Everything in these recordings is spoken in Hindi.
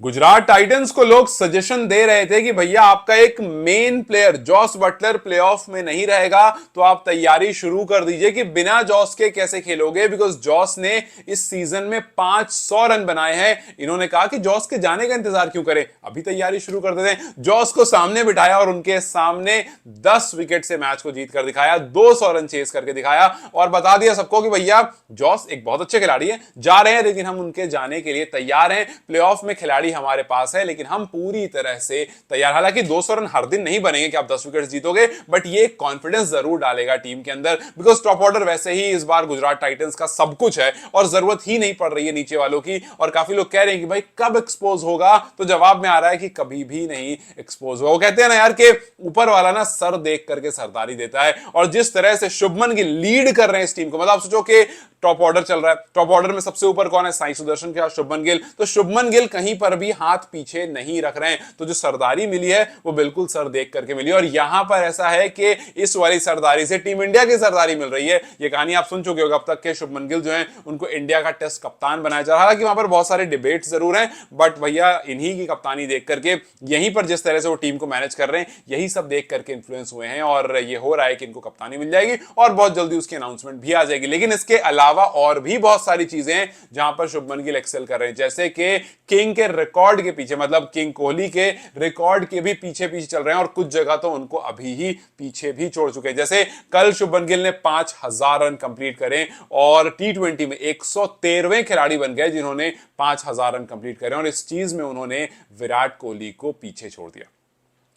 गुजरात टाइटंस को लोग सजेशन दे रहे थे कि भैया आपका एक main player Jos Buttler playoff में नहीं रहेगा, तो आप तैयारी शुरू कर दीजिए कि बिना जॉस के कैसे खेलोगे, बिकॉज जॉस ने इस सीजन में 500 रन बनाए हैं। इन्होंने कहा कि जॉस के जाने का इंतजार क्यों करें, अभी तैयारी शुरू कर देते हैं। जॉस को सामने बिठाया और उनके सामने 10 विकेट से मैच को जीत कर दिखाया, 200 रन चेस करके दिखाया और बता दिया सबको कि भैया जॉस एक बहुत अच्छे खिलाड़ी है, जा रहे हैं लेकिन हम उनके जाने के लिए तैयार हैं। प्लेऑफ में खिलाड़ी हमारे पास है लेकिन हम पूरी तरह से तैयार। हालांकि 200 रन हर दिन नहीं बनेंगे कि आप 10 विकेट जीतोगे, बट ये कॉन्फिडेंस जरूर डालेगा टीम के अंदर, बिकॉज टॉप ऑर्डर वैसे ही इस बार गुजरात टाइटंस का सब कुछ है और जरूरत ही नहीं पड़ रही है नीचे वालों की। और काफी लोग कह रहे हैं कि भाई कब एक्सपोज होगा, तो जवाब में आ रहा है कि कभी भी नहीं एक्सपोज होगा। वो कहते हैं ना यार कि ऊपर वाला ना सर देख करके सरदारी देता है, और जिस तरह से शुभमन गिल लीड कर रहे हैं इस टीम को, मतलब आप सोचो कि टॉप ऑर्डर चल रहा है, टॉप ऑर्डर में सबसे ऊपर कौन है, साई सुदर्शन के साथ शुभमन गिल, तो शुभमन गिल कहीं पर भी हाथ पीछे नहीं रख रहे हैं। तो जो सरदारी मिली है वो बिल्कुल सर देख करके मिली, और यहां पर ऐसा है कि इस वाली सरदारी से टीम इंडिया की सरदारी मिल रही है। ये कहानी आप सुन चुके हो अब तक के, शुभमन गिल जो है उनको इंडिया का टेस्ट कप्तान बनाया जा रहा है। हालांकि वहां पर बहुत सारे डिबेट जरूर हैं, बट भैया इन्हीं की कप्तानी देख करके, यहीं पर जिस तरह से वो टीम को मैनेज कर रहे हैं, यही सब देख करके इन्फ्लुएंस हुए हैं, और ये हो रहा है कि इनको कप्तानी मिल जाएगी और बहुत जल्दी उसकी अनाउंसमेंट भी आ जाएगी। लेकिन इसके अलावा और भी बहुत सारी चीजें हैं जहां पर शुभमन गिल एक्सेल कर रहे हैं, जैसे कि किंग के रिकॉर्ड के पीछे, मतलब किंग कोहली के रिकॉर्ड के भी पीछे पीछे चल रहे हैं, और कुछ जगह तो उनको अभी ही पीछे भी छोड़ चुके हैं। जैसे कल शुभमन गिल ने 5000 रन कंप्लीट करे और टी20 में 113वें खिलाड़ी बन गए जिन्होंने 5000 रन कंप्लीट करे, और इस चीज में उन्होंने विराट कोहली को पीछे छोड़ दिया।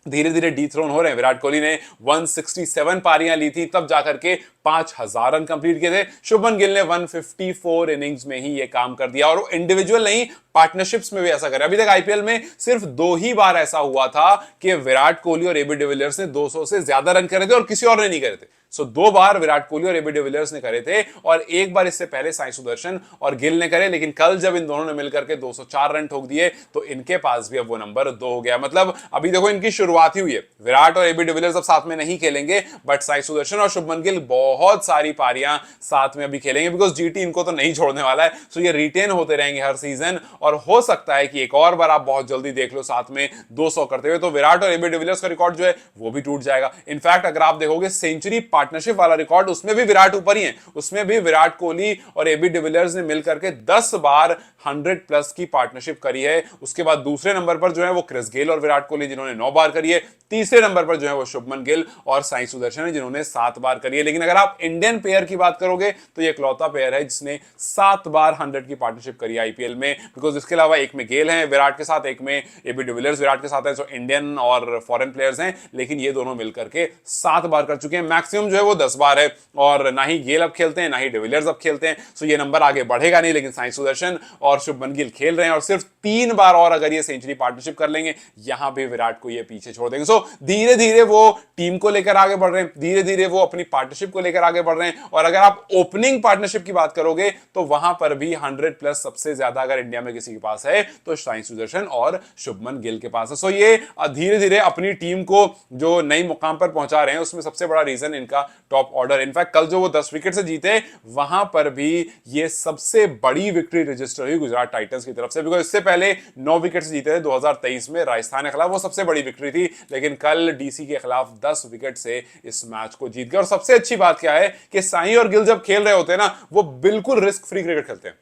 धीरे धीरे डीथ्रोन हो रहे हैं। विराट कोहली ने 167 पारियां ली थी, तब जाकर के 5000 रन कंप्लीट किए थे। शुभमन गिल ने 154 इनिंग्स में ही ये काम कर दिया, और वो इंडिविजुअल नहीं, पार्टनरशिप्स में भी ऐसा करे। अभी तक आईपीएल में सिर्फ 2 ही बार ऐसा हुआ था कि विराट कोहली और एबी डिविलियर्स ने 200 से ज्यादा रन करे थे और किसी और ने नहीं करे थे। सो 2 बार विराट कोहली और एबी डिविलियर्स ने करे थे, और एक बार इससे पहले साई सुदर्शन और गिल ने करे। लेकिन कल जब इन दोनों ने मिलकर के 204 रन ठोक दिए, तो इनके पास भी अब वो नंबर 2 हो गया। मतलब अभी देखो इनकी शुरुआत ही हुई है। विराट और एबी डिविलियर्स अब साथ में नहीं खेलेंगे, बट साई सुदर्शन और शुभमन गिल बहुत सारी पारियां साथ में अभी खेलेंगे, बिकॉज जीटी इनको तो नहीं छोड़ने वाला है। सो ये रिटेन होते रहेंगे हर सीजन, और हो सकता है कि एक और बार आप बहुत जल्दी देख लो साथ में 200 करते हुए, तो विराट और एबी डिविलियर्स का रिकॉर्ड जो है वो भी टूट जाएगा। इनफैक्ट अगर आप देखोगे सेंचुरी पार्टनरशिप वाला रिकॉर्ड, उसमें भी विराट ऊपर ही है। उसमें भी विराट कोहली और एबी डिविलियर्स ने मिलकर के 10 बार 100 प्लस की पार्टनरशिप करी है। उसके बाद दूसरे नंबर पर जो है वो क्रिस गेल और विराट कोहली जिन्होंने 9 बार करी है। तीसरे नंबर पर जो है वो शुभमन गिल और साई सुदर्शन है जिन्होंने 7 बार करी है। लेकिन अगर आप इंडियन पेयर की बात करोगे तो ये इकलौता पेयर है जिसने 7 बार 100 की पार्टनरशिप करी आईपीएल में, बिकॉज इसके अलावा एक में गेल है विराट के साथ, एक में एबी डिविलियर्स विराट के साथ है। सो इंडियन और फॉरेन प्लेयर्स हैं, लेकिन ये दोनों मिलकर के 7 बार कर चुके हैं। मैक्सिमम जो है वो 10 बार है, और ना ही गेल अब खेलते हैं ना ही डिविलियर्स अब खेलते हैं। सो ये नंबर आगे बढ़ेगा नहीं, लेकिन साई सुदर्शन और शुभमन गिल खेल रहे हैं, और सिर्फ 3 बार और अगर ये सेंचुरी पार्टनरशिप कर लेंगे, यहां भी विराट को ये पीछे छोड़ देंगे। सो धीरे धीरे वो टीम को लेकर आगे बढ़ रहे हैं, धीरे धीरे वो अपनी पार्टनरशिप को लेकर आगे बढ़ रहे हैं। और अगर आप ओपनिंग पार्टनरशिप की बात करोगे तो वहां पर भी 100 प्लस सबसे ज्यादा अगर इंडिया में किसी के पास है तो साई सुदर्शन और शुभमन गिल के पास है। सो ये धीरे धीरे अपनी टीम को जो नई मुकाम पर पहुंचा रहे हैं, उसमें सबसे बड़ा रीजन इनका टॉप ऑर्डर। इनफैक्ट कल जो वो 10 विकेट से जीते, वहां पर भी ये सबसे बड़ी विक्ट्री रजिस्टर हुई गुजरात टाइटंस की तरफ से, बिकॉज इससे पहले 9 विकेट से जीते थे 2023 में राजस्थान के खिलाफ, वो सबसे बड़ी विक्ट्री थी। लेकिन कल डीसी के खिलाफ 10 विकेट से इस मैच को जीत गए। और सबसे अच्छी बात क्या है कि साई और गिल जब खेल रहे होते हैं ना, वो बिल्कुल रिस्क फ्री क्रिकेट खेलते हैं,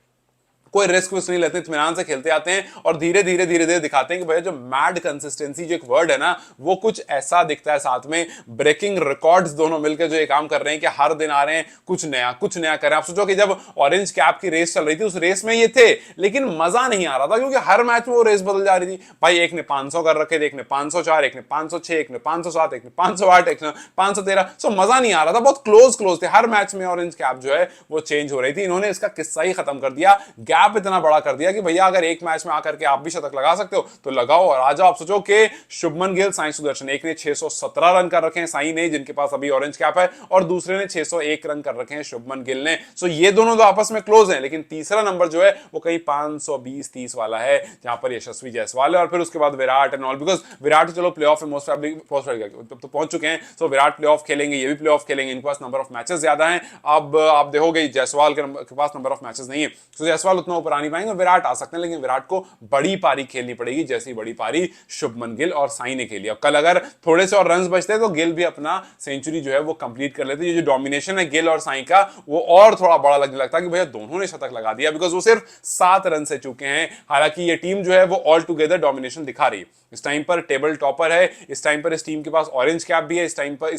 कोई रिस्क विस्क नहीं लेते, इत्मीनान से खेलते आते हैं, और धीरे धीरे दिखाते हैं कि भैया जो मैड कंसिस्टेंसी जो एक वर्ड है ना, वो कुछ ऐसा दिखता है। साथ में ब्रेकिंग रिकॉर्ड्स दोनों मिलकर जो ये काम कर रहे हैं कि हर दिन आ रहे हैं कुछ नया कर रहे हैं। आप सोचो कि जब ऑरेंज कैप की रेस चल रही थी, उस रेस में ये थे, लेकिन मजा नहीं आ रहा था, क्योंकि हर मैच में वो रेस बदल जा रही थी। भाई एक ने 500 कर रखे थे, एक ने 504, एक ने 506, एक ने 507, एक ने 508, एक ने 513। सो मजा नहीं आ रहा था, बहुत क्लोज थे हर मैच में। ऑरेंज कैप जो है वो चेंज हो रही थी। इन्होंने इसका किस्सा ही खत्म कर दिया, गैप इतना बड़ा कर दिया कि भैया अगर एक मैच में आकर के आप भी शतक लगा सकते हो तो लगाओ और आ जाओ। आप सोचो कि शुभमन गिल, साई सुदर्शन, एक ने 617 रन कर रखे हैं साई ने, जिनके पास अभी ऑरेंज कैप है, और दूसरे ने 601 रन कर रखे हैं शुभमन गिल ने। सो ये दोनों तो आपस में क्लोज हैं, लेकिन तीसरा नंबर जो है वो कहीं 520-30 वाला है, जहां पर यशस्वी जायसवाल है, और फिर उसके बाद Virat and all. Because Virat चलो प्लेऑफ में मोस्ट तो पहुंच चुके हैं, सो विराट प्लेऑफ खेलेंगे, ये भी प्लेऑफ खेलेंगे, इनके पास नंबर ऑफ मैचेस ज्यादा हैं। अब आप देखोगे जायसवाल के पास नंबर ऑफ मैचेस नहीं है, तो जायसवाल उतना ऊपर आ नहीं पाएंगे। विराट आ सकते हैं, लेकिन विराट को बड़ी पारी खेलनी पड़ेगी, जैसी बड़ी पारी शुभमन गिल और साई ने खेली। और कल अगर थोड़े से और रन बचते तो गिल भी अपना सेंचुरी जो है वो कंप्लीट कर लेते। ये जो डोमिनेशन है गिल और साई का, वो और थोड़ा बड़ा लगने लगता कि भैया दोनों ने शतक लगा दिया, बिकॉज वो सिर्फ 7 रन से चुके हैं। हालांकि ये टीम जो है वो ऑल टुगेदर डोमिनेशन दिखा रही है। इस टाइम पर टेबल टॉपर है, इस टाइम पर इस टीम के पास ऑरेंज कैप भी है, इस टाइम पर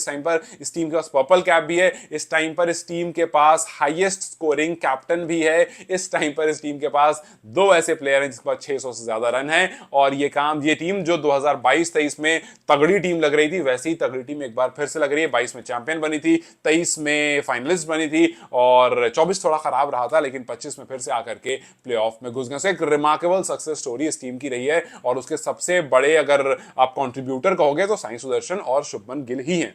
इस टीम के पास पर्पल कैप भी है, इस टाइम पर इस टीम के पास हाईएस्ट स्कोरिंग कैप्टन भी है, इस टाइम पर इस टीम के पास 2 ऐसे प्लेयर हैं जिसके पास 600 से ज्यादा रन है। और ये टीम जो 2022-23 में तगड़ी टीम लग रही थी, वैसी ही तगड़ी टीम एक बार फिर से लग रही है। 22 में चैंपियन बनी थी, 23 में फाइनलिस्ट बनी थी, और 24 थोड़ा खराब रहा था, लेकिन 25 में फिर से आकर के प्लेऑफ में घुस गए। एक रिमार्केबल सक्सेस स्टोरी इस टीम की रही है, और उसके सबसे बड़े अगर आप कंट्रीब्यूटर कहोगे तो साई सुदर्शन और शुभमन गिल ही हैं।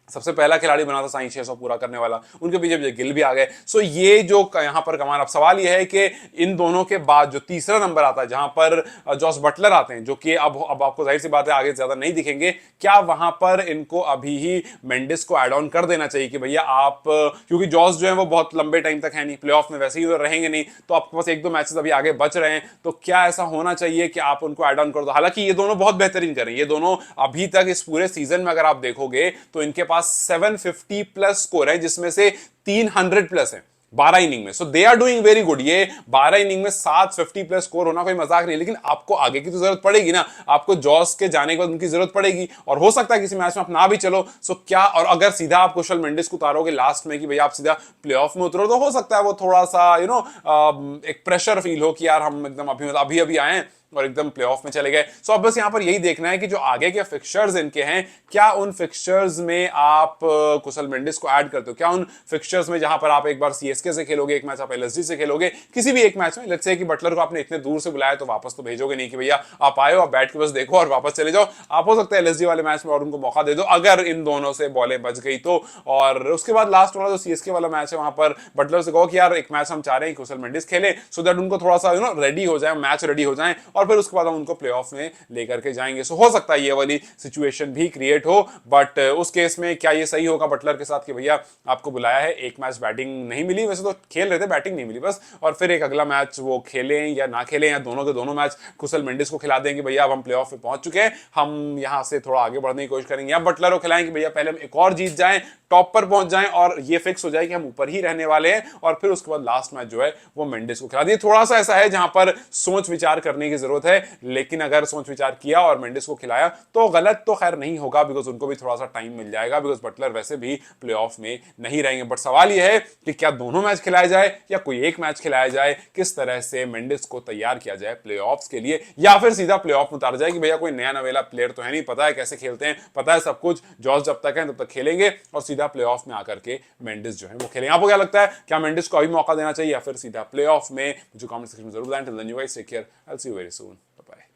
सबसे पहला खिलाड़ी बना था साई 600 पूरा करने वाला, उनके पीछे गिल भी आ गए। सो ये जो यहां पर कमान, अब सवाल ये है कि इन दोनों के बाद जो तीसरा नंबर आता है, जहां पर जॉस बटलर आते हैं, जो कि अब आपको जाहिर सी बात है आगे ज्यादा नहीं दिखेंगे, क्या वहां पर इनको अभी ही मेंडिस को एड ऑन कर देना चाहिए कि भैया आप, क्योंकि जॉस जो है वो बहुत लंबे टाइम तक है नहीं, प्लेऑफ में वैसे ही रहेंगे नहीं, तो आपके पास 1-2 मैचेस अभी आगे बच रहे हैं, तो क्या ऐसा होना चाहिए कि आप उनको एड ऑन कर दो। हालांकि ये दोनों बहुत बेहतरीन करें, ये दोनों अभी तक इस पूरे सीजन में अगर आप देखोगे तो इनके पास 750 प्लस स्कोर है, जिसमें से 300 प्लस है 12 इनिंग में। So they are doing very good. ये 12 इनिंग में 750 प्लस स्कोर होना कोई मजाक नहीं, लेकिन आपको आगे की तो जरूरत पड़ेगी ना, आपको जॉस के जाने के बाद उनकी जरूरत पड़ेगी, और हो सकता है किसी मैच में आप ना भी चलो। सो क्या, और अगर सीधा आप कुशल मेंडिस को उतारोगे लास्ट में कि भैया आप सीधा प्लेऑफ में उतरो, तो हो सकता है वो थोड़ा सा एक प्रेशर फील हो कि यार हम एकदम अभी अभी आए हैं और एकदम प्लेऑफ में चले गए। सो अब बस यहां पर यही देखना है कि जो आगे के फिक्सचर्स इनके हैं, क्या उन फिक्सचर्स में आप कुशल मेंडिस को ऐड करते हो, क्या उन फिक्सचर्स में जहां पर आप एक बार सीएसके से खेलोगे, एक मैच आप एलएसजी से खेलोगे, किसी भी एक मैच में, लेट्स से कि बटलर को आपने इतने दूर से बुलाया, तो वापस तो भेजोगे नहीं कि भैया आप आए हो, आप बैठ के बस देखो और वापस चले जाओ। आप हो सकता है एलएसजी वाले मैच में और उनको मौका दे दो, अगर इन दोनों से बॉलें बच गई तो। और उसके बाद लास्ट वाला जो सीएसके वाला मैच है, वहां पर बटलर से कहो कि यार एक मैच हम चाह रहे हैं कुशल मेंडिस खेले, सो दैट उनको थोड़ा सा रेडी हो जाए, मैच रेडी हो जाए, और फिर उसके बाद हम उनको प्लेऑफ में लेकर के जाएंगे। सो हो सकता है ये वाली सिचुएशन भी क्रिएट हो, बट उस केस में क्या ये सही होगा बटलर के साथ कि भैया आपको बुलाया है, एक मैच बैटिंग नहीं मिली, वैसे तो खेल रहे थे, बैटिंग नहीं मिली बस, और फिर एक अगला मैच वो खेलें या ना खेलें, या दोनों के दोनों मैच कुशल मेंडिस को खिला दें कि भैया अब हम प्लेऑफ में पहुंच चुके हैं, हम यहां से थोड़ा आगे बढ़ने की कोशिश करेंगे, या बटलर को खिलाएं कि भैया पहले हम एक और जीत जाएं, टॉप पर पहुंच जाएं, और ये फिक्स हो जाए कि हम ऊपर ही रहने वाले हैं, और फिर उसके बाद लास्ट मैच जो है वो मेंडिस को खिला दिए। थोड़ा सा ऐसा है जहां पर सोच विचार करने की जरूरत है, लेकिन अगर सोच विचार किया और मेंडिस को खिलाया तो गलत तो खैर नहीं होगा, बिकॉज उनको भी थोड़ा सा टाइम मिल जाएगा, बिकॉज बटलर वैसे भी प्लेऑफ में नहीं रहेंगे। बट सवाल यह है कि क्या दोनों मैच खिलाए जाए या कोई एक मैच खिलाया जाए, किस तरह से मेंडिस को तैयार किया जाए प्लेऑफ्स के लिए, या फिर सीधा प्लेऑफ में उतारा जाए कि भैया कोई नया नवेला प्लेयर तो है नहीं, पता है कैसे खेलते हैं, पता है सब कुछ, जॉस जब तक है तब तक खेलेंगे, और सीधा प्लेऑफ में आकर के मेंडिस जो है वो खेलेंगे। आपको क्या लगता है, क्या मेंडिस को अभी मौका देना चाहिए या फिर सीधा प्लेऑफ में? मुझे कमेंट सेक्शन में जरूर बताएं। Till then you guys take care, I will see you very soon, bye bye.